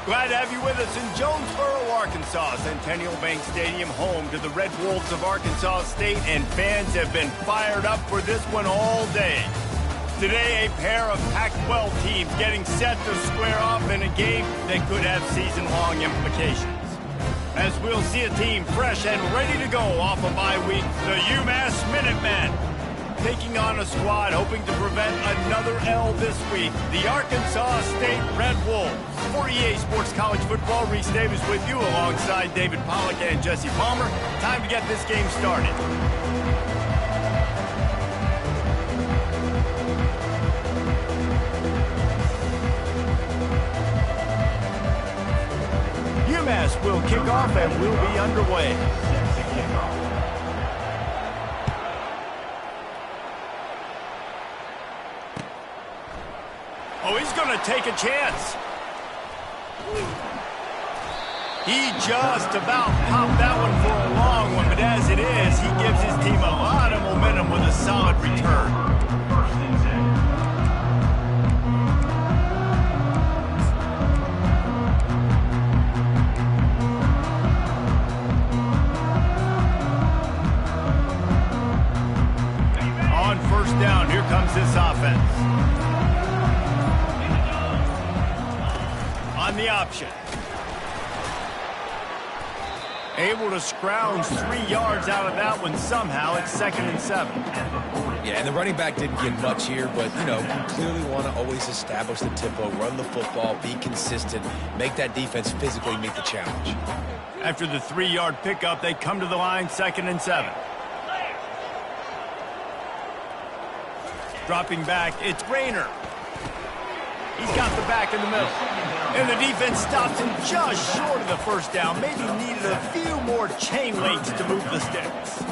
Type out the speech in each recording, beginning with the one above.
Glad to have you with us in Jonesboro, Arkansas. Centennial Bank Stadium, home to the Red Wolves of Arkansas State, and fans have been fired up for this one all day. Today, a pair of Pac-12 teams getting set to square off in a game that could have season-long implications. As we'll see a team fresh and ready to go off a bye week, the UMass Minutemen. Taking on a squad hoping to prevent another L this week, the Arkansas State Red Wolves. For EA Sports College Football, Reese Davis with you alongside David Pollack and Jesse Palmer. Time to get this game started. UMass will kick off and will be underway. Oh, he's going to take a chance. He just about popped that one for a long one, but as it is, he gives his team a lot of momentum with a solid return. On first down, here comes this offense. On the option. Able to scrounge 3 yards out of that one somehow. It's 2nd and 7. Yeah, and the running back didn't get much here, but, you clearly want to always establish the tempo, run the football, be consistent, make that defense physically meet the challenge. After the 3-yard pickup, they come to the line, 2nd and 7. Dropping back, it's Rayner. He's got the back in the middle. And the defense stops him just short of the first down. Maybe needed a few more chain links to move the sticks.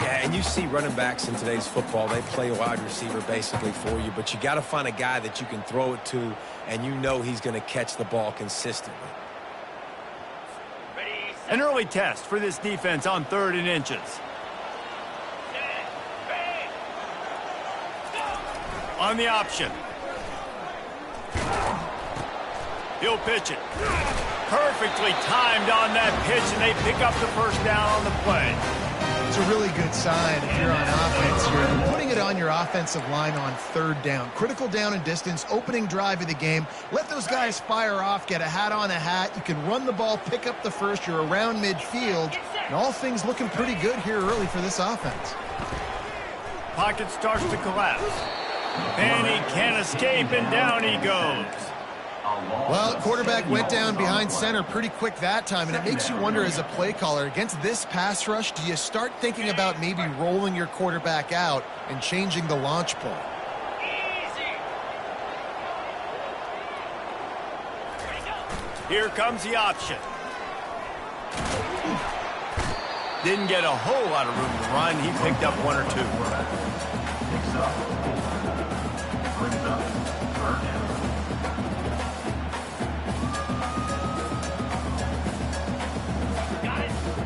Yeah, and you see running backs in today's football, they play a wide receiver basically for you, but you got to find a guy that you can throw it to, and you know he's going to catch the ball consistently. An early test for this defense on 3rd and inches. On the option. He'll pitch it. Perfectly timed on that pitch, and they pick up the first down on the play. It's a really good sign if you're on offense. You're putting it on your offensive line on 3rd down. Critical down and distance, opening drive of the game. Let those guys fire off, get a hat on a hat. You can run the ball, pick up the first. You're around midfield. And all things looking pretty good here early for this offense. Pocket starts to collapse. And he can't escape, and down he goes. Well, quarterback went down behind center pretty quick that time, and it makes you wonder as a play caller, against this pass rush, do you start thinking about maybe rolling your quarterback out and changing the launch point? Here comes the option. Didn't get a whole lot of room to run. He picked up 1 or 2.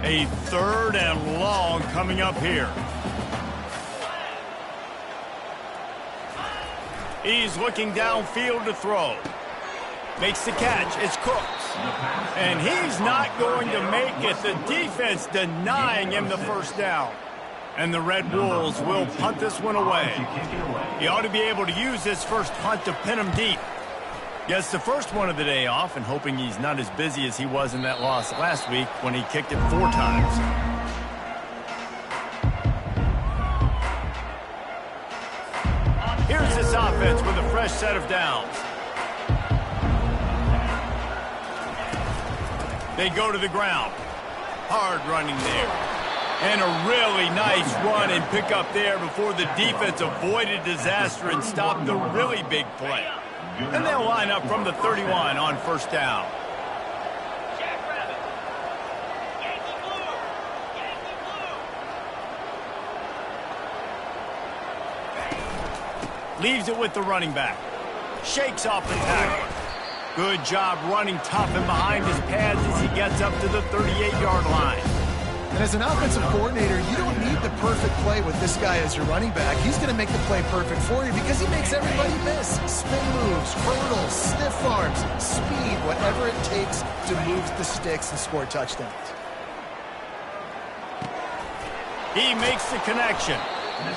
A 3rd and long coming up here. He's looking downfield to throw. Makes the catch. It's Cooks. And he's not going to make it. The defense denying him the first down. And the Red Wolves will punt this one away. He ought to be able to use this first punt to pin him deep. Gets the first one of the day off, and hoping he's not as busy as he was in that loss last week when he kicked it 4 times. Here's this offense with a fresh set of downs. They go to the ground. Hard running there. And a really nice run and pick up there before the defense avoided disaster and stopped the really big play. And they'll line up from the 31 on first down. Leaves it with the running back. Shakes off the tackler. Good job running tough and behind his pads as he gets up to the 38-yard line. And as an offensive coordinator, you don't need the perfect play with this guy as your running back. He's going to make the play perfect for you because he makes everybody miss. Spin moves, hurdles, stiff arms, speed, whatever it takes to move the sticks and score touchdowns. He makes the connection.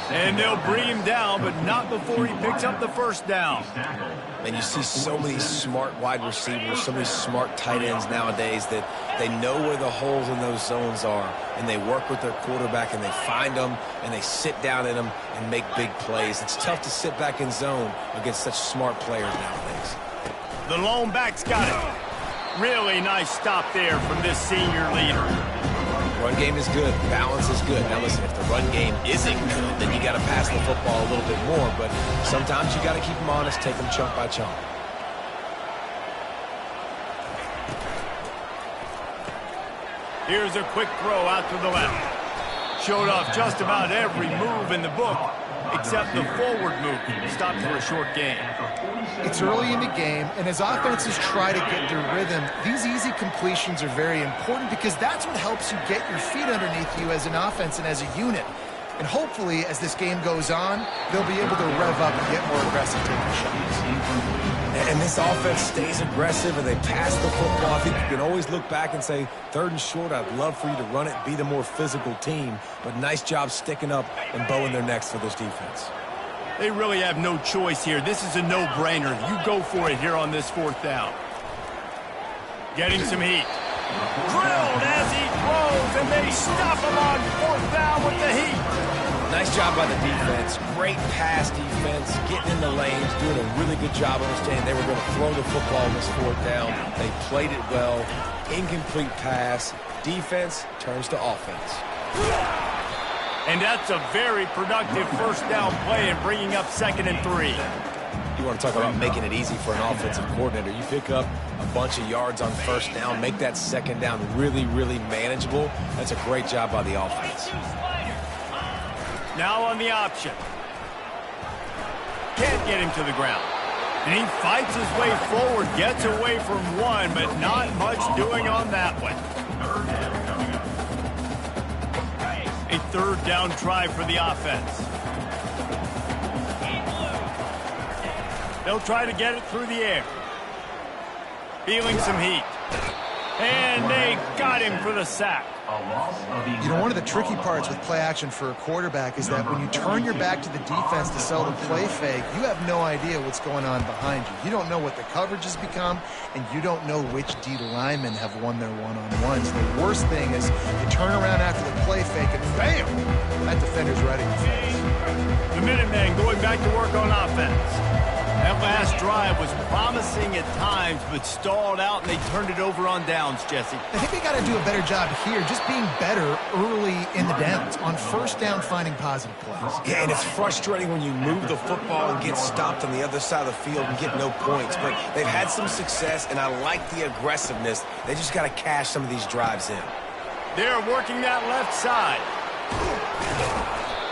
And they'll bring him down, but not before he picks up the first down. And you see so many smart wide receivers, so many smart tight ends nowadays that they know where the holes in those zones are, and they work with their quarterback, and they find them, and they sit down in them and make big plays. It's tough to sit back in zone against such smart players nowadays. The lone back's got it. Really nice stop there from this senior leader. Run game is good. Balance is good. Now listen, if the run game isn't good, then you got to pass the football a little bit more. But sometimes you got to keep them honest, take them chunk by chunk. Here's a quick throw out to the left. Showed off just about every move in the book, except the forward move. Stopped for a short gain. It's early in the game, and as offenses try to get their rhythm, these easy completions are very important because that's what helps you get your feet underneath you as an offense and as a unit. And hopefully, as this game goes on, they'll be able to rev up and get more aggressive taking shots. And this offense stays aggressive, and they pass the football. I think you can always look back and say, 3rd and short, I'd love for you to run it, be the more physical team. But nice job sticking up and bowing their necks for this defense. They really have no choice here. This is a no-brainer. You go for it here on this 4th down. Getting some heat. Drilled as he throws, and they stop him on 4th down with the heat. Nice job by the defense. Great pass defense, getting in the lanes, doing a really good job understanding they were going to throw the football on this 4th down. They played it well. Incomplete pass. Defense turns to offense. And that's a very productive 1st down play and bringing up 2nd and 3. You want to talk about making it easy for an offensive coordinator. You pick up a bunch of yards on 1st down, make that 2nd down really, really manageable. That's a great job by the offense. Now on the option. Can't get him to the ground. And he fights his way forward, gets away from one, but not much doing on that one. A 3rd down try for the offense. They'll try to get it through the air. Feeling some heat. And they got him for the sack. You know, one of the tricky parts with play action for a quarterback is that when you turn your back to the defense to sell the play fake, you have no idea what's going on behind you. You don't know what the coverage has become, and you don't know which D linemen have won their one-on-ones. The worst thing is you turn around after the play fake, and bam! That defender's right in your face. The Minutemen going back to work on offense. That last drive was promising at times, but stalled out, and they turned it over on downs, Jesse. I think they got to do a better job here, just being better early in the downs, on 1st down finding positive plays. Yeah, and it's frustrating when you move the football and get stopped on the other side of the field and get no points. But they've had some success, and I like the aggressiveness. They just got to cash some of these drives in. They're working that left side.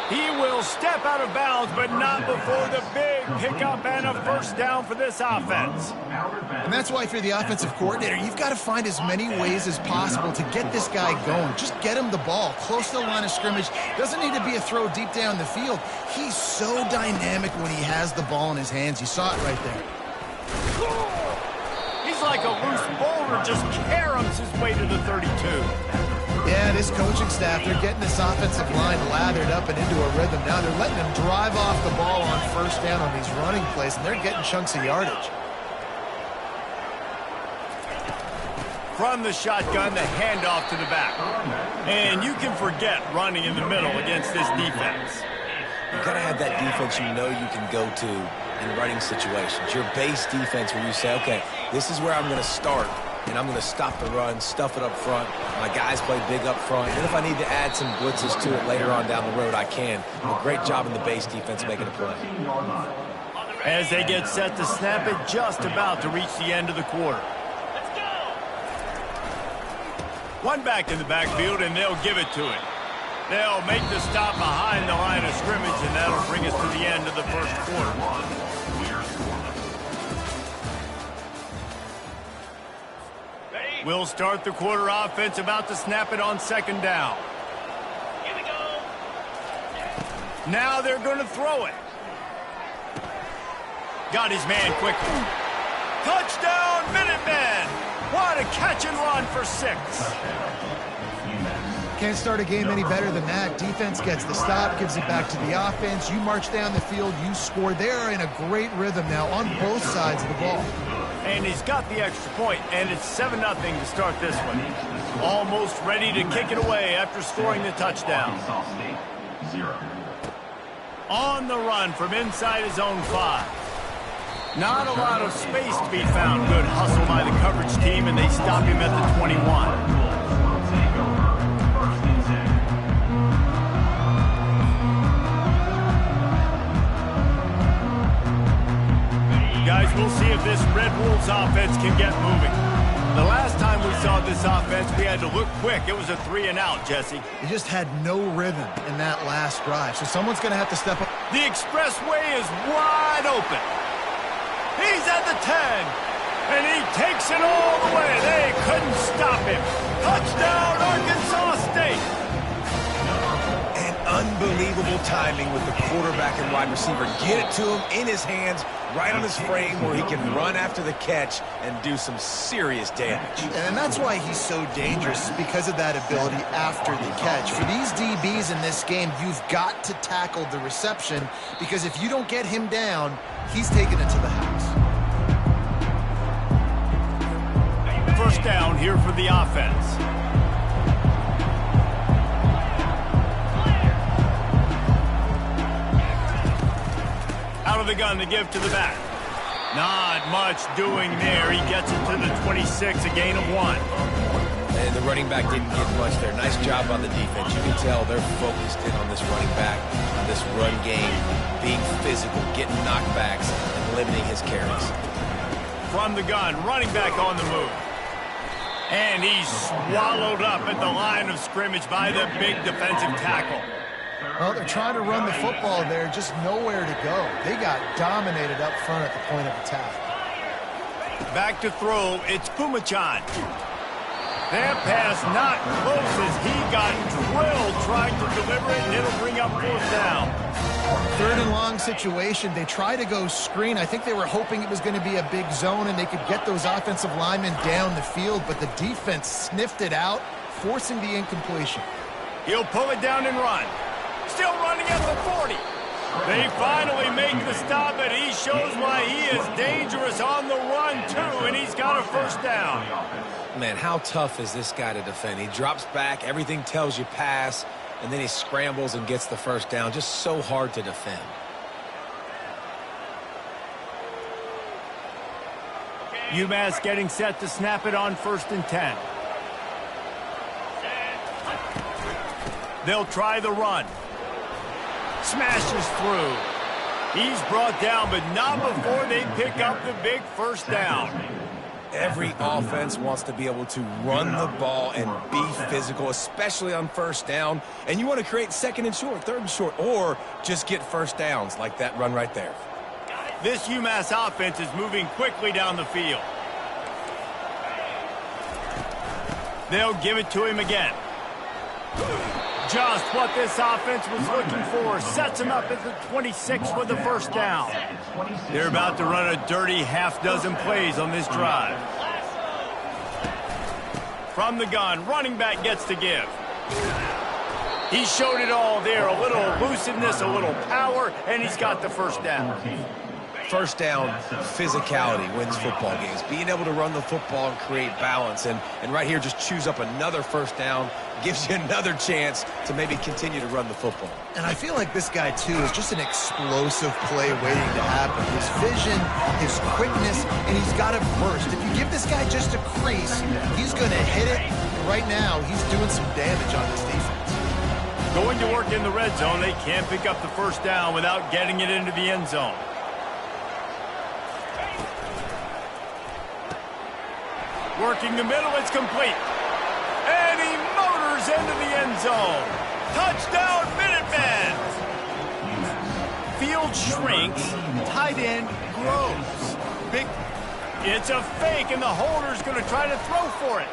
He will step out of bounds, but not before the big pickup and a 1st down for this offense. And that's why if you're the offensive coordinator, you've got to find as many ways as possible to get this guy going. Just get him the ball close to the line of scrimmage. Doesn't need to be a throw deep down the field. He's so dynamic when he has the ball in his hands. You saw it right there. He's like a loose boulder, just caroms his way to the 32. Yeah, this coaching staff, they're getting this offensive line lathered up and into a rhythm. Now they're letting them drive off the ball on 1st down on these running plays, and they're getting chunks of yardage. From the shotgun, the handoff to the back. And you can forget running in the middle against this defense. You got to have that defense you know you can go to in running situations. Your base defense where you say, okay, this is where I'm going to start. And I'm going to stop the run, stuff it up front. My guys play big up front. And if I need to add some blitzes to it later on down the road, I can. A great job in the base defense making a play. As they get set to snap it, just about to reach the end of the quarter. One back in the backfield, and they'll give it to it. They'll make the stop behind the line of scrimmage, and that'll bring us to the end of the 1st quarter. We'll start the quarter offense, about to snap it on 2nd down. Now they're going to throw it. Got his man quickly. Touchdown, Minutemen! What a catch and run for 6. Can't start a game any better than that. Defense gets the stop, gives it back to the offense. You march down the field, you score. They're in a great rhythm now on both sides of the ball. And he's got the extra point, and it's 7-0 to start this one. Almost ready to kick it away after scoring the touchdown. On the run from inside his own 5. Not a lot of space to be found. Good hustle by the coverage team, and they stop him at the 21. Guys, we'll see if this Red Wolves offense can get moving. The last time we saw this offense, we had to look quick. It was a 3-and-out, Jesse. They just had no rhythm in that last drive, so someone's going to have to step up. The expressway is wide open. He's at the 10, and he takes it all the way. They couldn't stop him. Touchdown, Arkansas State. And unbelievable timing with the quarterback and wide receiver. Get it to him in his hands, right on his frame where he can run after the catch and do some serious damage. And that's why he's so dangerous, because of that ability after the catch. For these DBs in this game, you've got to tackle the reception, because if you don't get him down, he's taking it to the house. First down here for the offense. Out of the gun to give to the back. Not much doing there. He gets it to the 26, a gain of 1. And the running back didn't get much there. Nice job on the defense. You can tell they're focused in on this running back, on this run game, being physical, getting knockbacks, and limiting his carries. From the gun, running back on the move. And he's swallowed up at the line of scrimmage by the big defensive tackle. Well, they're trying to run the football there, just nowhere to go. They got dominated up front at the point of attack. Back to throw, it's Pumachan. That pass not close as he got drilled trying to deliver it, and it'll bring up 4th down. 3rd and long situation. They try to go screen. I think they were hoping it was going to be a big zone and they could get those offensive linemen down the field, but the defense sniffed it out, forcing the incompletion. He'll pull it down and run. Still running at the 40. They finally make the stop, and he shows why he is dangerous on the run, too, and he's got a 1st down. Man, how tough is this guy to defend? He drops back, everything tells you pass, and then he scrambles and gets the 1st down. Just so hard to defend. UMass getting set to snap it on 1st and 10. They'll try the run. Smashes through. He's brought down, but not before they pick up the big 1st down. Every offense wants to be able to run the ball and be physical, especially on 1st down. And you want to create 2nd and short, 3rd and short, or just get 1st downs like that run right there. This UMass offense is moving quickly down the field. They'll give it to him again. Just what this offense was looking for. Sets him up at the 26 with the 1st down. They're about to run a dirty half-dozen plays on this drive. From the gun, running back gets to give. He showed it all there. A little elusiveness, a little power, and he's got the 1st down. 1st down, physicality wins football games. Being able to run the football and create balance. And right here, just choose up another 1st down. Gives you another chance to maybe continue to run the football. And I feel like this guy, too, is just an explosive play waiting to happen. His vision, his quickness, and he's got a burst. If you give this guy just a crease, he's going to hit it. Right now, he's doing some damage on this defense. Going to work in the red zone, they can't pick up the 1st down without getting it into the end zone. Working the middle, it's complete. And he motors into the end zone. Touchdown, Minutemen! Field shrinks, tight end grows. Big, it's a fake, and the holder's going to try to throw for it.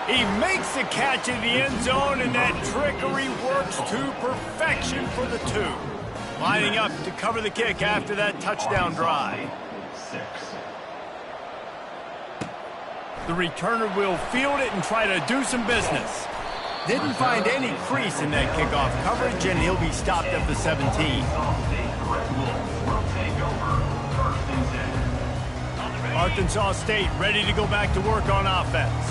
He makes the catch in the end zone, and that trickery works to perfection for the 2. Lining up to cover the kick after that touchdown drive. The returner will field it and try to do some business. Didn't find any crease in that kickoff coverage, and he'll be stopped at the 17. Arkansas State ready to go back to work on offense.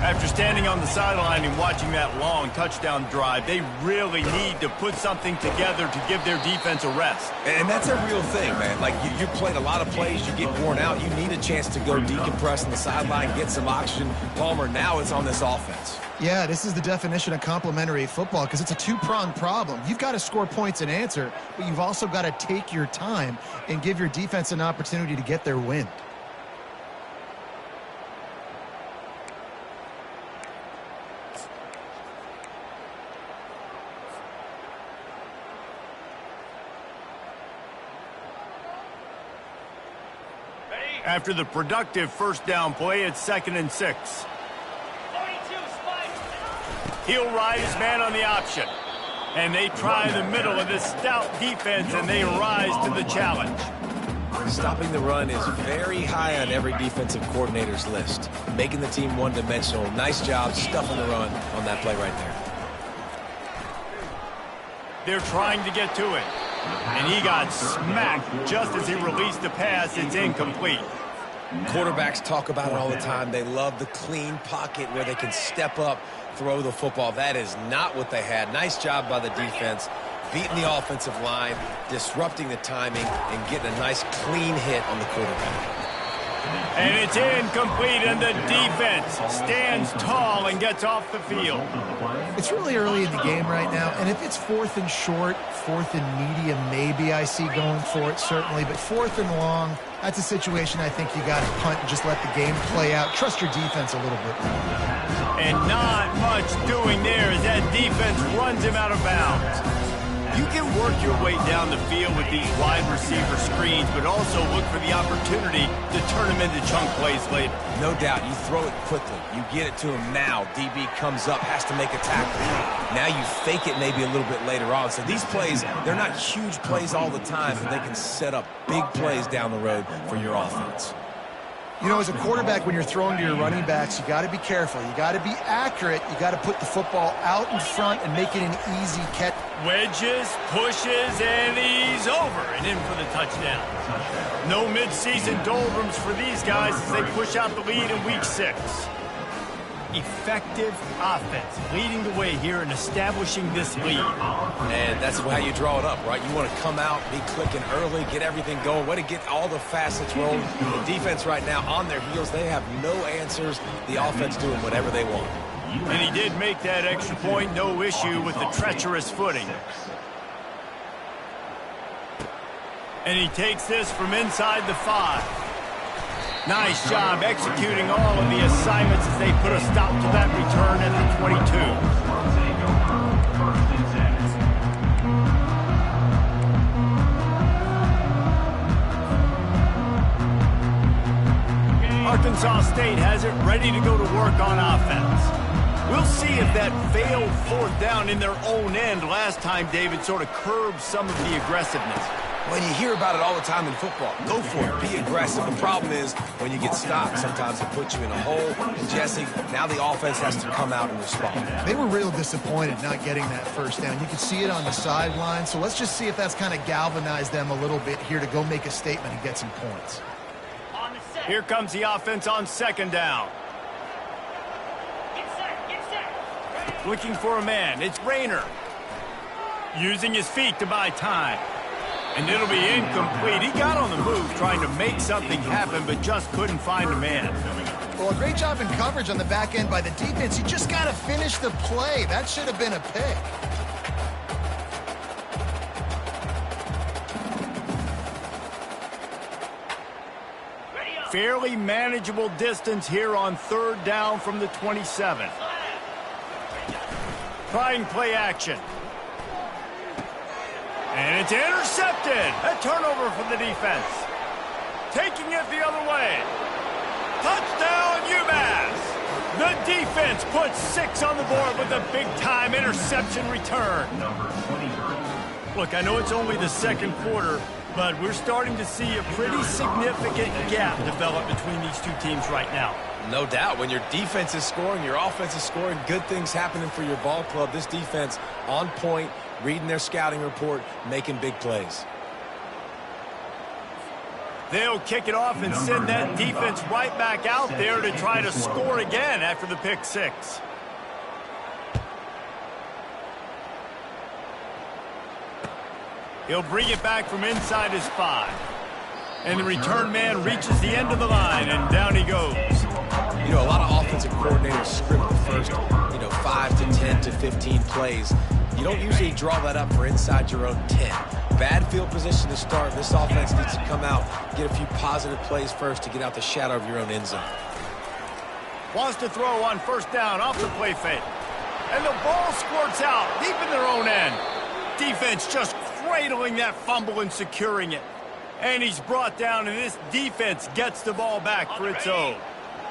After standing on the sideline and watching that long touchdown drive, they really need to put something together to give their defense a rest. And that's a real thing, man. Like, you played a lot of plays, you get worn out, you need a chance to go decompress on the sideline, get some oxygen. Palmer, now it's on this offense. Yeah, this is the definition of complementary football because it's a two-pronged problem. You've got to score points and answer, but you've also got to take your time and give your defense an opportunity to get their win. After the productive first down play, it's 2nd and 6. He'll ride his man on the option. And they try the middle of this stout defense, and they rise to the challenge. Stopping the run is very high on every defensive coordinator's list. Making the team one-dimensional. Nice job stuffing the run on that play right there. They're trying to get to it. And he got smacked just as he released the pass. It's incomplete. Quarterbacks talk about it all the time. They love the clean pocket where they can step up, throw the football. That is not what they had. Nice job by the defense, beating the offensive line, disrupting the timing, and getting a nice clean hit on the quarterback. And it's incomplete, and the defense stands tall and gets off the field. It's really early in the game right now, and if it's 4th and short, 4th and medium, maybe I see going for it, certainly. But 4th and long, that's a situation I think you got to punt and just let the game play out. Trust your defense a little bit. And not much doing there as that defense runs him out of bounds. You can work your way down the field with these wide receiver screens, but also look for the opportunity to turn them into chunk plays later. No doubt, you throw it quickly. You get it to him now. DB comes up, has to make a tackle. Now you fake it maybe a little bit later on. So these plays, they're not huge plays all the time, but they can set up big plays down the road for your offense. You know, as a quarterback, when you're throwing to your running backs, you got to be careful. You got to be accurate. You got to put the football out in front and make it an easy catch. Wedges, pushes, and he's over and in for the touchdown. No midseason doldrums for these guys as they push out the lead in Week 6. Effective offense leading the way here and establishing this lead. And that's how you draw it up, right? You want to come out, be clicking early, get everything going, way to get all the facets rolling. The defense right now on their heels, they have no answers. The offense doing whatever they want. And he did make that extra point, no issue with the treacherous footing. And he takes this from inside the 5. Nice job executing all of the assignments as they put a stop to that return at the 22. Arkansas State has it ready to go to work on offense. We'll see if that failed 4th down in their own end last time, David, sort of curbed some of the aggressiveness. When you hear about it all the time in football, go for it, be aggressive. The problem is when you get stopped, sometimes it puts you in a hole. And Jesse, now the offense has to come out and respond. They were real disappointed not getting that first down. You could see it on the sideline. So let's just see if that's kind of galvanized them a little bit here to go make a statement and get some points. Here comes the offense on 2nd down. Looking for a man. It's Rayner. Using his feet to buy time. And it'll be incomplete. He got on the move trying to make something happen, but just couldn't find a man. Well, a great job in coverage on the back end by the defense. You just got to finish the play. That should have been a pick. Fairly manageable distance here on 3rd down from the 27. Trying play action. And it's intercepted. A turnover for the defense. Taking it the other way. Touchdown, UMass. The defense puts 6 on the board with a big-time interception return. Look, I know it's only the second quarter, but we're starting to see a pretty significant gap develop between these two teams right now. No doubt. When your defense is scoring, your offense is scoring, good things happening for your ball club. This defense on point, reading their scouting report, making big plays. They'll kick it off and send that defense right back out there to try to score again after the pick 6. He'll bring it back from inside his 5. And the return man reaches the end of the line, and down he goes. You know, a lot of offensive coordinators script the first, 5 to 10 to 15 plays. You don't usually draw that up for inside your own 10. Bad field position to start. This offense needs to come out, get a few positive plays first to get out the shadow of your own end zone. Wants to throw on first down off the play fake. And the ball squirts out deep in their own end. Defense just cradling that fumble and securing it. And he's brought down, and this defense gets the ball back for its own.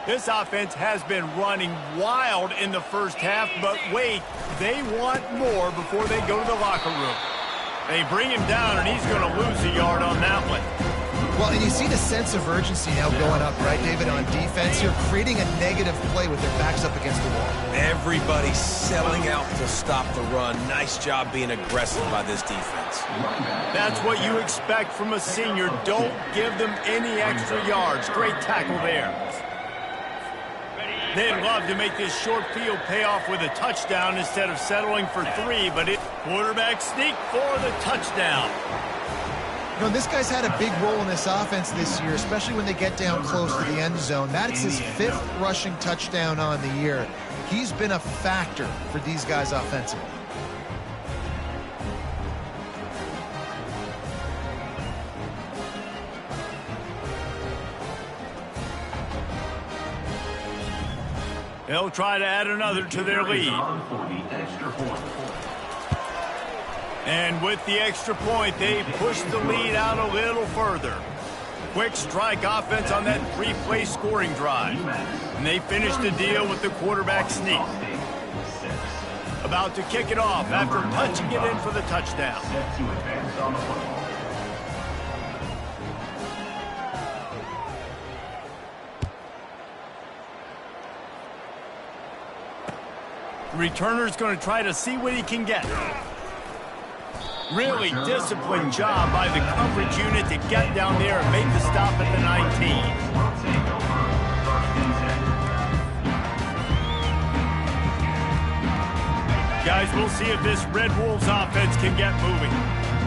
This offense has been running wild in the first half, but wait, they want more before they go to the locker room. They bring him down, and he's going to lose a yard on that one. Well, and you see the sense of urgency now going up, right, David, on defense. You're creating a negative play with their backs up against the wall. Everybody's selling out to stop the run. Nice job being aggressive by this defense. That's what you expect from a senior. Don't give them any extra yards. Great tackle there. They'd love to make this short field pay off with a touchdown instead of settling for 3, but quarterback sneak for the touchdown. This guy's had a big role in this offense this year, especially when they get down close to the end zone. That's his 5th rushing touchdown on the year. He's been a factor for these guys offensively. They'll try to add another to their lead. And with the extra point, they push the lead out a little further. Quick strike offense on that 3-play scoring drive. And they finish the deal with the quarterback sneak. About to kick it off after punching it in for the touchdown. The returner's going to try to see what he can get. Really disciplined job by the coverage unit to get down there and make the stop at the 19. Guys, we'll see if this Red Wolves offense can get moving.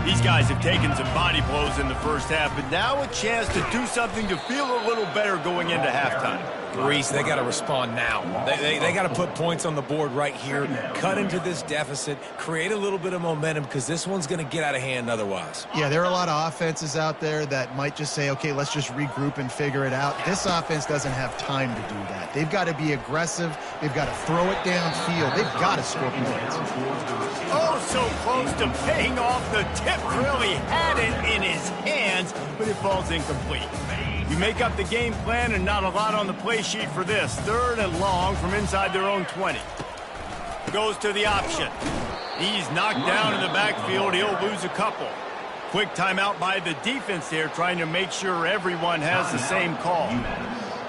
These guys have taken some body blows in the first half, but now a chance to do something to feel a little better going into halftime. Reese, they got to respond now. They got to put points on the board right here, cut into this deficit, create a little bit of momentum, because this one's going to get out of hand otherwise. Yeah, there are a lot of offenses out there that might just say, okay, let's just regroup and figure it out. This offense doesn't have time to do that. They've got to be aggressive. They've got to throw it downfield. They've got to score points. Oh, so close to paying off. The tip really had it in his hands, but it falls incomplete. You make up the game plan and not a lot on the play sheet for this. 3rd and long from inside their own 20. Goes to the option. He's knocked down in the backfield. He'll lose a couple. Quick timeout by the defense there, trying to make sure everyone has the same call.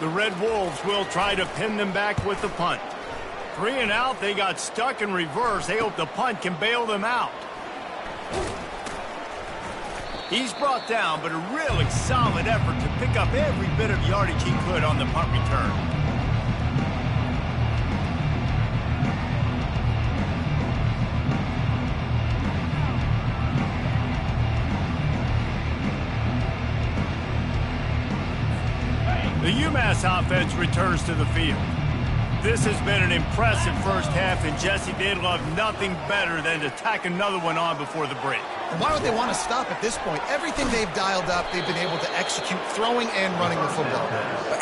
The Red Wolves will try to pin them back with the punt. 3 and out, they got stuck in reverse. They hope the punt can bail them out. He's brought down, but a really solid effort to pick up every bit of yardage he could on the punt return. The UMass offense returns to the field. This has been an impressive first half, and Jesse, they'd love nothing better than to tack another one on before the break. And why would they want to stop at this point? Everything they've dialed up, they've been able to execute, throwing and running the football.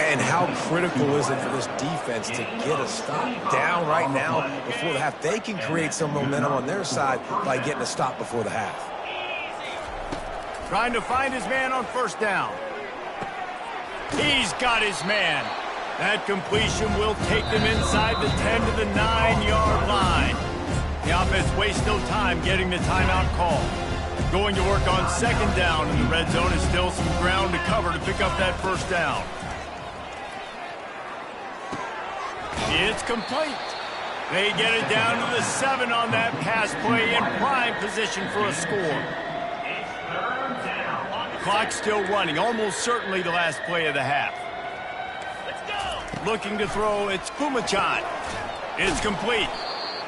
And how critical is it for this defense to get a stop down right now before the half? They can create some momentum on their side by getting a stop before the half. Trying to find his man on first down. He's got his man. That completion will take them inside the 10 to the 9-yard line. The offense wastes no time getting the timeout call. Going to work on second down, and the red zone is still some ground to cover to pick up that first down. It's complete. They get it down to the 7 on that pass play in prime position for a score. Clock still running, almost certainly the last play of the half. Looking to throw, it's Pumachan. It's complete.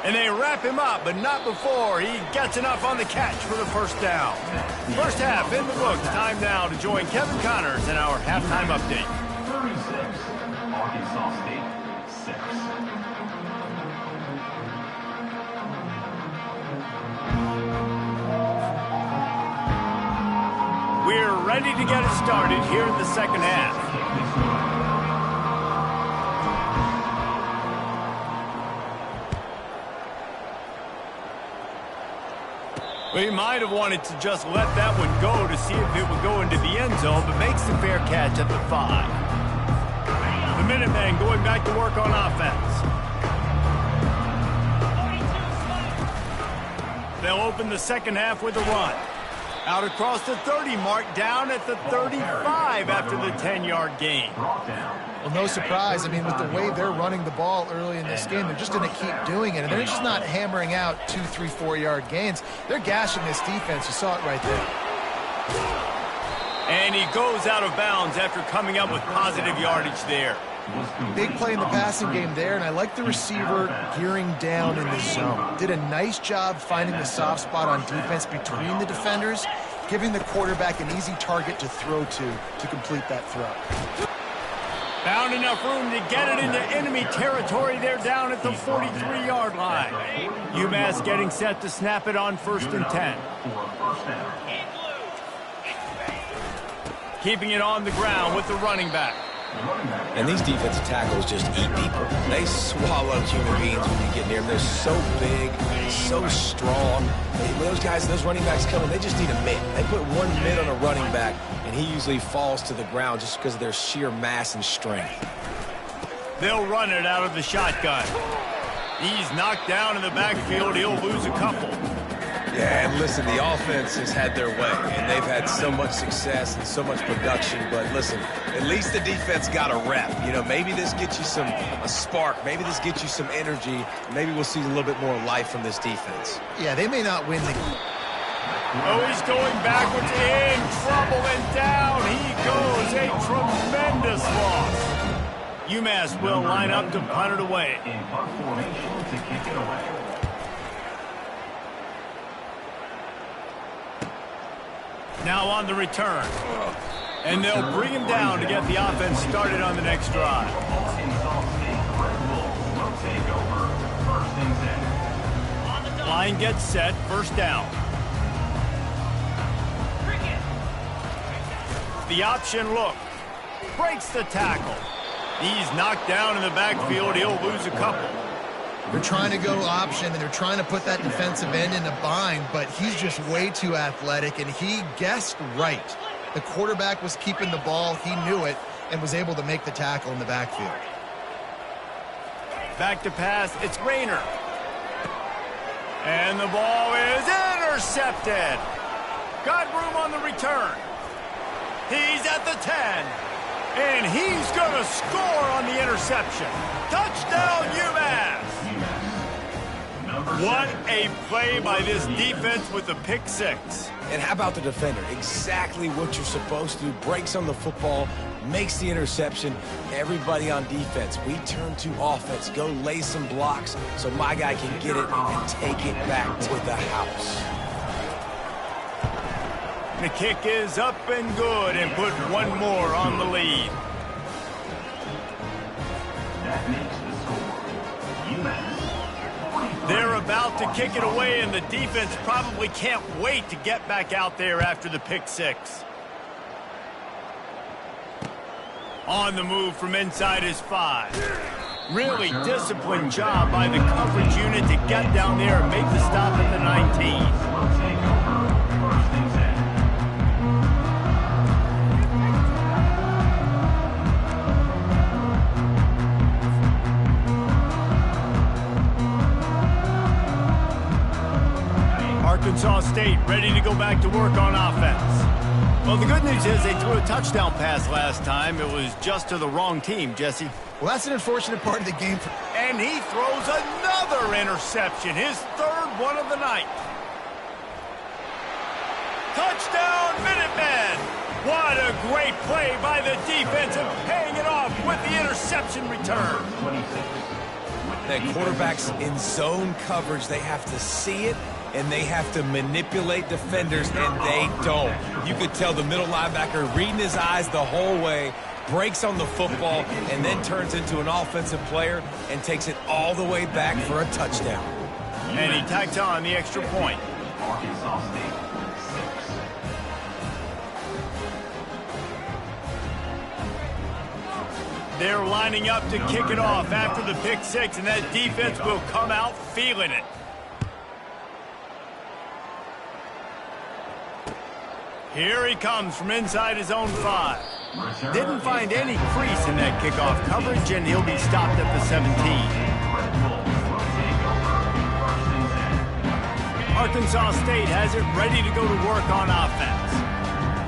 And they wrap him up, but not before he gets enough on the catch for the first down. First half in the books. Time now to join Kevin Connors in our halftime update. 36, Arkansas State 6. We're ready to get it started here in the second half. Well, he might have wanted to just let that one go to see if it would go into the end zone, but makes the fair catch at the 5. The Minutemen going back to work on offense. They'll open the second half with a run. Out across the 30 mark, down at the 35 after the 10-yard gain. Well, no surprise. I mean, with the way they're running the ball early in this game, they're just going to keep doing it. And they're just not hammering out 2, 3, 4-yard gains. They're gashing this defense. You saw it right there. And he goes out of bounds after coming up with positive yardage there. Big play in the passing game there, and I like the receiver gearing down in the zone. Did a nice job finding the soft spot on defense between the defenders, giving the quarterback an easy target to throw to complete that throw. Found enough room to get it into enemy territory. They're down at the 43-yard line. UMass getting set to snap it on 1st and 10. Keeping it on the ground with the running back. And these defensive tackles just eat people. They swallow human beings when you get near them. They're so big, so strong. When those guys, those running backs come in, they just need a mitt. They put one mitt on a running back, and he usually falls to the ground just because of their sheer mass and strength. They'll run it out of the shotgun. He's knocked down in the backfield. He'll lose a couple. Yeah, and listen, the offense has had their way, and they've had so much success and so much production. But listen, at least the defense got a rep. You know, maybe this gets you a spark. Maybe this gets you some energy. Maybe we'll see a little bit more life from this defense. Yeah, they may not win the game. Oh, he's going backwards, in trouble, and down he goes. A tremendous loss. UMass will line up to punt it away. In punt formation to kick it away. Now on the return. And they'll bring him down to get the offense started on the next drive. Line gets set, first down. The option look. Breaks the tackle. He's knocked down in the backfield. He'll lose a couple. They're trying to go option, and they're trying to put that defensive end in a bind, but he's just way too athletic, and he guessed right. The quarterback was keeping the ball. He knew it and was able to make the tackle in the backfield. Back to pass. It's Rayner. And the ball is intercepted. Got room on the return. He's at the 10. And he's going to score on the interception. Touchdown, UMass. What a play by this defense with the pick six. And how about the defender? Exactly what you're supposed to do. Breaks on the football, makes the interception. Everybody on defense, we turn to offense. Go lay some blocks so my guy can get it and take it back to the house. The kick is up and good and put one more on the lead. That makes the score. UMass. They're about to kick it away, and the defense probably can't wait to get back out there after the pick six. On the move from inside his 5. Really disciplined job by the coverage unit to get down there and make the stop at the 19. Arkansas State ready to go back to work on offense. Well, the good news is they threw a touchdown pass last time. It was just to the wrong team, Jesse. Well, that's an unfortunate part of the game. And he throws another interception, his third one of the night. Touchdown, Minutemen! What a great play by the defense and paying it off with the interception return. The quarterbacks in zone coverage, they have to see it, and they have to manipulate defenders, and they don't. You could tell the middle linebacker reading his eyes the whole way, breaks on the football, and then turns into an offensive player and takes it all the way back for a touchdown. And he tacks on the extra point. Arkansas State 6. They're lining up to kick it off after the pick six, and that defense will come out feeling it. Here he comes from inside his own 5. Didn't find any crease in that kickoff coverage, and he'll be stopped at the 17. Arkansas State has it ready to go to work on offense.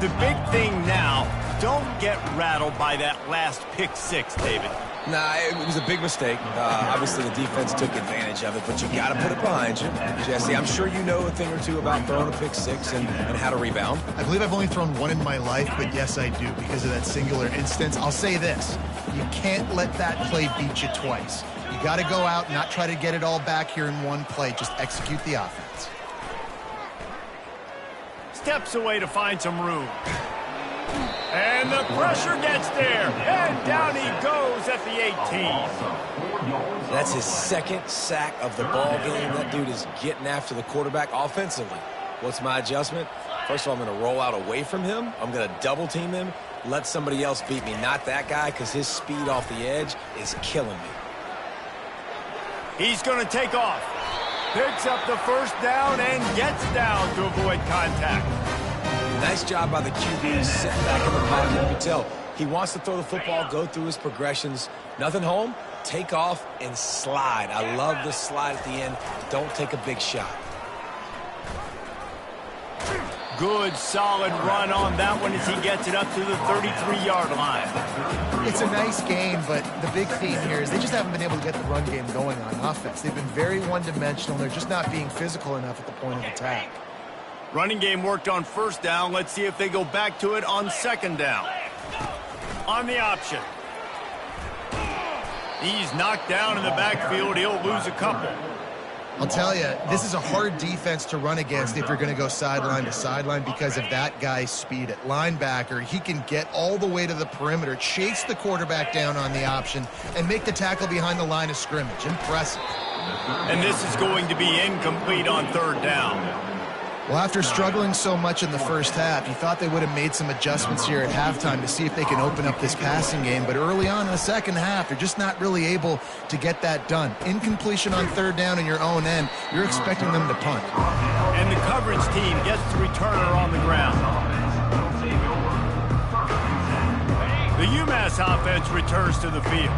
The big thing now, don't get rattled by that last pick six, David. Nah, it was a big mistake. Obviously, the defense took advantage of it, but you got to put it behind you. Jesse, I'm sure you know a thing or two about throwing a pick six and how to rebound. I believe I've only thrown one in my life, but yes, I do because of that singular instance. I'll say this. You can't let that play beat you twice. You got to go out and not try to get it all back here in one play. Just execute the offense. Steps away to find some room. And the pressure gets there. And down he goes at the 18. That's his second sack of the ball game. That dude is getting after the quarterback offensively. What's my adjustment? First of all, I'm going to roll out away from him. I'm going to double team him. Let somebody else beat me, not that guy, because his speed off the edge is killing me. He's going to take off. Picks up the first down and gets down to avoid contact. Nice job by the QB, sitting back in the pocket. You can tell he wants to throw the football, go through his progressions. Nothing home, take off and slide. I love the slide at the end. Don't take a big shot. Good, solid run on that one as he gets it up to the 33-yard line. It's a nice game, but the big theme here is they just haven't been able to get the run game going on offense. They've been very one-dimensional. They're just not being physical enough at the point of attack. Running game worked on first down. Let's see if they go back to it on second down. On the option. He's knocked down in the backfield. He'll lose a couple. I'll tell you, this is a hard defense to run against if you're going to go sideline to sideline because of that guy's speed at linebacker. He can get all the way to the perimeter, chase the quarterback down on the option, and make the tackle behind the line of scrimmage. Impressive. And this is going to be incomplete on third down. Well, after struggling so much in the first half, you thought they would have made some adjustments here at halftime to see if they can open up this passing game. But early on in the second half, they're just not really able to get that done. Incompletion on third down in your own end, you're expecting them to punt. And the coverage team gets the returner on the ground. The UMass offense returns to the field.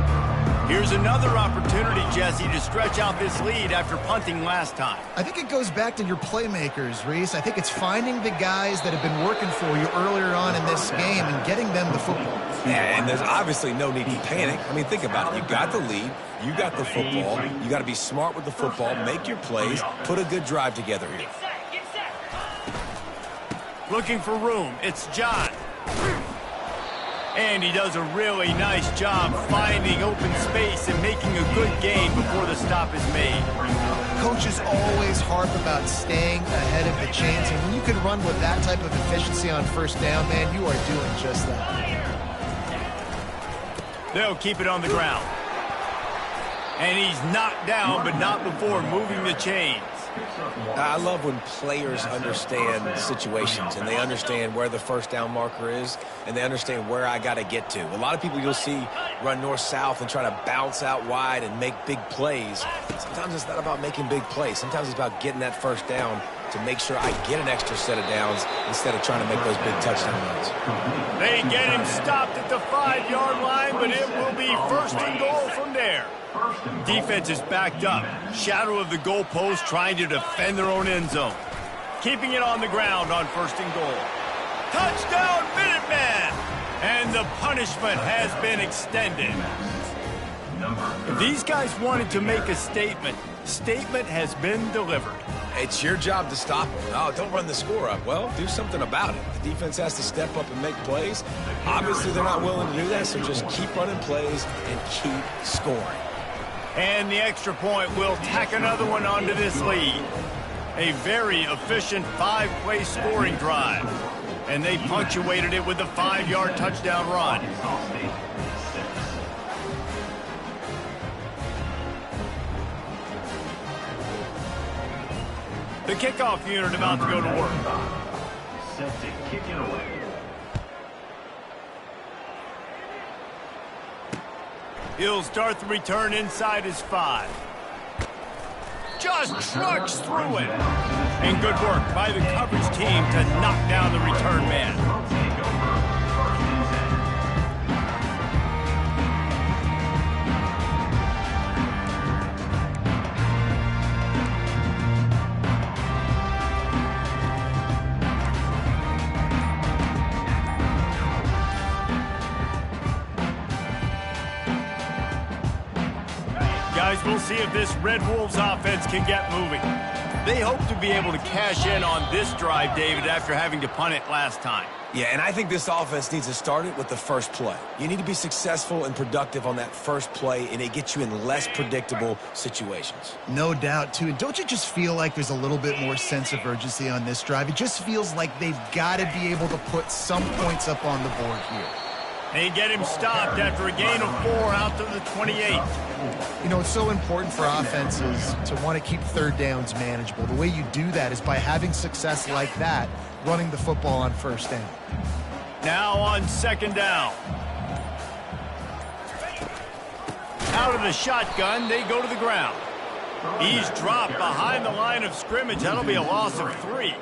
Here's another opportunity, Jesse, to stretch out this lead after punting last time. I think it goes back to your playmakers, Reese. I think it's finding the guys that have been working for you earlier on in this game and getting them the football. Yeah, and there's obviously no need to panic. I mean, think about it. You got the lead. You got the football. You got to be smart with the football, make your plays, put a good drive together here. Looking for room. It's John. And he does a really nice job finding open space and making a good gain before the stop is made. Coaches always harp about staying ahead of the chains, and when you can run with that type of efficiency on first down, man, you are doing just that. They'll keep it on the ground. And he's knocked down, but not before moving the chains. I love when players understand situations and they understand where the first down marker is and they understand where I got to get to. A lot of people you'll see run north-south and try to bounce out wide and make big plays. Sometimes it's not about making big plays. Sometimes it's about getting that first down to make sure I get an extra set of downs instead of trying to make those big touchdown runs. They get him stopped at the 5-yard line, but it will be first and goal from there. Defense is backed up. Shadow of the goalpost trying to defend their own end zone. keeping it on the ground on 1st and goal. Touchdown, Minuteman! And the punishment has been extended. If these guys wanted to make a statement, statement has been delivered. It's your job to stop them. Oh, don't run the score up. Well, do something about it. The defense has to step up and make plays. Obviously, they're not willing to do that, so just keep running plays and keep scoring. And the extra point will tack another one onto this lead. A very efficient 5-play scoring drive. And they punctuated it with a 5-yard touchdown run. The kickoff unit about to go to work. Set to kick it away. He'll start the return inside his 5. Just trucks through it. And good work by the coverage team to knock down the return man. We'll take over 1st and 10. Guys, we'll see if this Red Wolves offense can get moving. They hope to be able to cash in on this drive, David, after having to punt it last time. Yeah, and I think this offense needs to start it with the first play. You need to be successful and productive on that first play, and it gets you in less predictable situations. No doubt, too. And don't you just feel like there's a little bit more sense of urgency on this drive? It just feels like they've got to be able to put some points up on the board here. They get him stopped after a gain of 4 out to the 28. You know, it's so important for offenses to want to keep 3rd downs manageable. The way you do that is by having success like that, running the football on 1st down. Now on 2nd down. Out of the shotgun, they go to the ground. He's dropped behind the line of scrimmage. That'll be a loss of 3.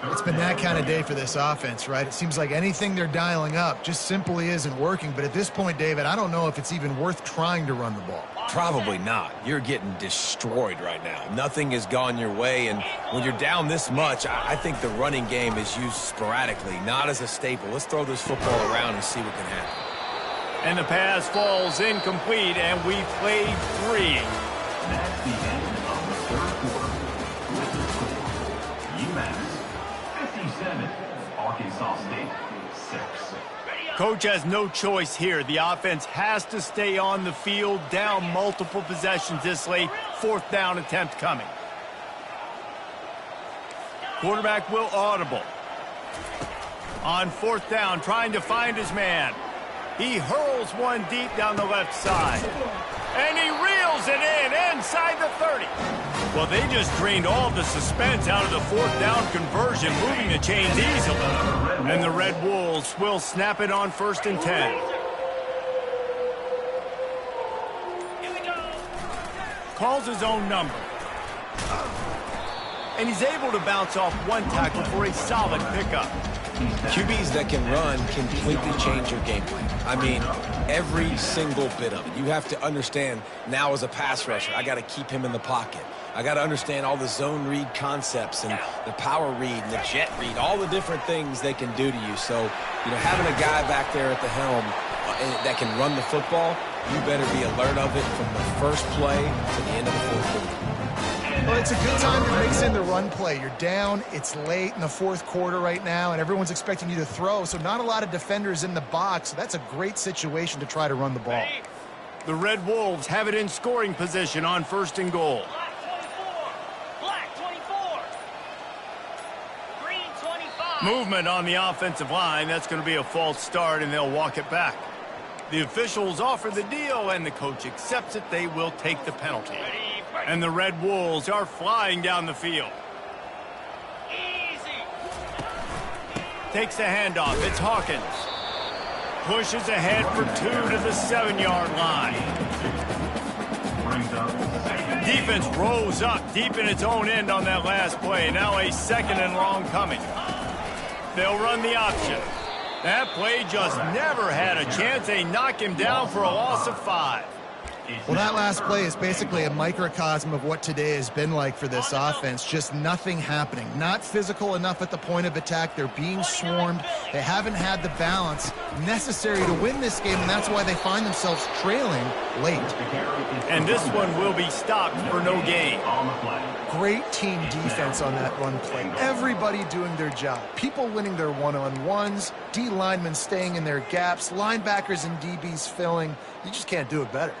It's been that kind of day for this offense, right? It seems like anything they're dialing up just simply isn't working. But at this point, David, I don't know if it's even worth trying to run the ball. Probably not. You're getting destroyed right now. Nothing has gone your way, and when you're down this much, I think the running game is used sporadically, not as a staple. Let's throw this football around and see what can happen. And the pass falls incomplete, and we played 3. That's the end of the 3rd quarter. With the score, UMass 57, Arkansas State 6. Coach has no choice here. The offense has to stay on the field, down multiple possessions this late. 4th down attempt coming. Quarterback will audible. On 4th down, trying to find his man. He hurls one deep down the left side. And he reels it in inside the 30. Well, they just drained all the suspense out of the 4th down conversion, moving the chains easily. And the Red Wolves will snap it on 1st and 10. Calls his own number. And he's able to bounce off one tackle for a solid pickup. QBs that can run completely change your game plan. I mean, every single bit of it. You have to understand now as a pass rusher, I got to keep him in the pocket. I got to understand all the zone read concepts and the power read and the jet read, all the different things they can do to you. So, you know, having a guy back there at the helm that can run the football, you better be alert of it from the first play to the end of the 4th quarter. Well, it's a good time to mix in the run play. You're down, it's late in the 4th quarter right now, and everyone's expecting you to throw, so not a lot of defenders in the box. So that's a great situation to try to run the ball. The Red Wolves have it in scoring position on 1st and goal. Black 24. Green 25. Movement on the offensive line. That's going to be a false start, and they'll walk it back. The officials offer the deal, and the coach accepts it. They will take the penalty. And the Red Wolves are flying down the field. Easy. Takes the handoff. It's Hawkins. Pushes ahead for 2 to the 7-yard line. Brings up 2nd. Defense rose up deep in its own end on that last play. Now a 2nd and long coming. They'll run the option. That play just never had a chance. They knock him down for a loss of 5. Well, that last play is basically a microcosm of what today has been like for this offense. Just nothing happening. Not physical enough at the point of attack. They're being swarmed. They haven't had the balance necessary to win this game, and that's why they find themselves trailing late. And this one will be stopped for no gain. Great team defense on that run play. Everybody doing their job. People winning their one-on-ones, D linemen staying in their gaps, linebackers and DBs filling. You just can't do it better.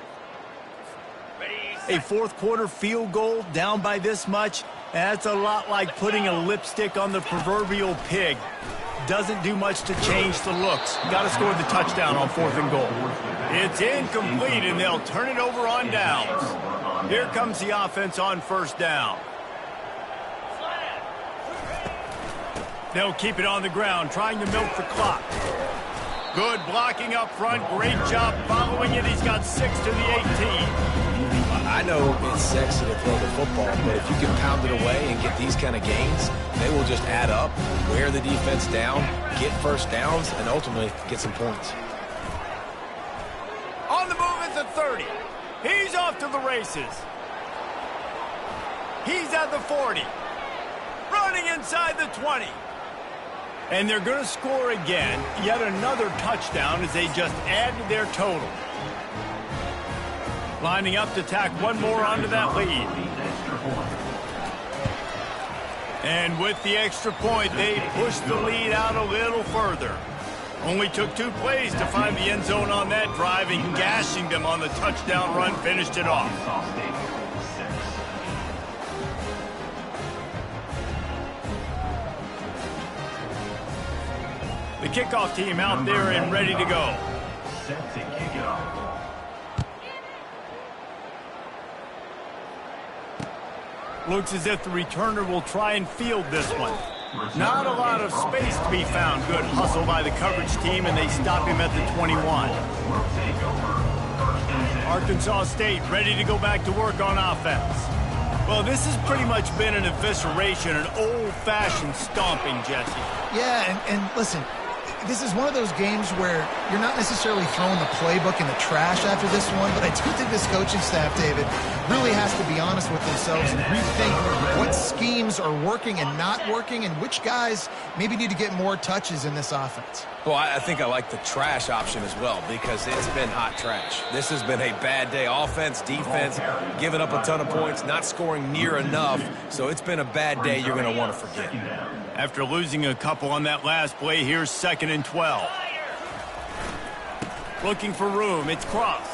A fourth quarter field goal down by this much, that's a lot like putting a lipstick on the proverbial pig. Doesn't do much to change the looks. Got to score the touchdown on 4th and goal. It's incomplete, and they'll turn it over on downs. Here comes the offense on 1st down. They'll keep it on the ground, trying to milk the clock. Good blocking up front. Great job following it. He's got 6 to the 18. I know it's sexy to throw the football, but if you can pound it away and get these kind of gains, they will just add up, wear the defense down, get first downs, and ultimately get some points. On the move at the 30. He's off to the races. He's at the 40. Running inside the 20. And they're going to score again. Yet another touchdown as they just add to their total. Lining up to tack one more onto that lead. And with the extra point, they push the lead out a little further. Only took 2 plays to find the end zone on that drive, and gashing them on the touchdown run finished it off. The kickoff team out there and ready to go. Set to kick it off. Looks as if the returner will try and field this one. Not a lot of space to be found. Good hustle by the coverage team, and they stop him at the 21. Arkansas State ready to go back to work on offense. Well, this has pretty much been an evisceration, an old-fashioned stomping, Jesse. Yeah, and listen, this is one of those games where you're not necessarily throwing the playbook in the trash after this one, but I do think this coaching staff, David, really has to be honest with themselves and rethink what schemes are working and not working and which guys maybe need to get more touches in this offense. Well, I think I like the trash option as well because it's been hot trash. This has been a bad day. Offense, defense, giving up a ton of points, not scoring near enough. So it's been a bad day you're going to want to forget. After losing a couple on that last play, here's 2nd and 12. Looking for room. It's Cross.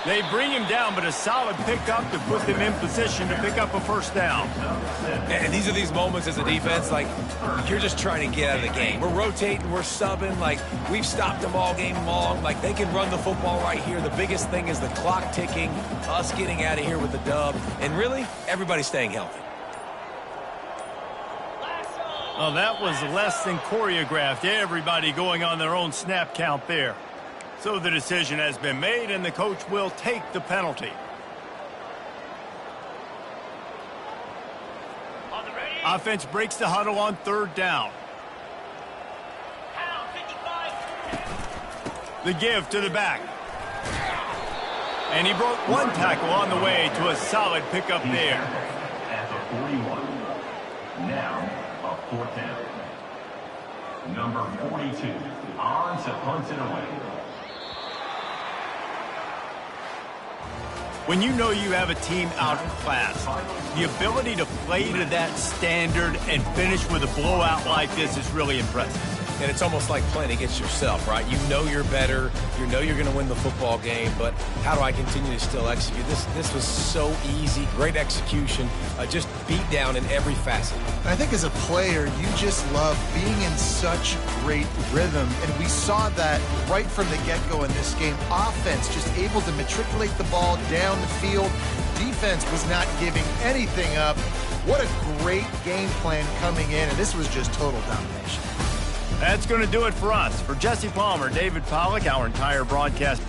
They bring him down, but a solid pickup to put them in position to pick up a 1st down. And these are these moments as a defense, like, you're just trying to get out of the game. We're rotating, we're subbing, like, we've stopped them all game long. Like, they can run the football right here. The biggest thing is the clock ticking, us getting out of here with the dub, and really, everybody staying healthy. Oh, that was less than choreographed. Everybody going on their own snap count there. So the decision has been made, and the coach will take the penalty. Offense breaks the huddle on 3rd down. The give to the back. And he broke one tackle on the way to a solid pickup there. At the 41. Now, a 4th down. Number 42, on to punt it away. When you know you have a team outclassed, the ability to play to that standard and finish with a blowout like this is really impressive. And it's almost like playing against yourself, right? You know you're better. You know you're going to win the football game, but how do I continue to still execute? This was so easy, great execution, just beat down in every facet. I think as a player, you just love being in such great rhythm, and we saw that right from the get-go in this game. Offense just able to matriculate the ball down the field. Defense was not giving anything up. What a great game plan coming in, and this was just total domination. That's going to do it for us. For Jesse Palmer, David Pollack, our entire broadcast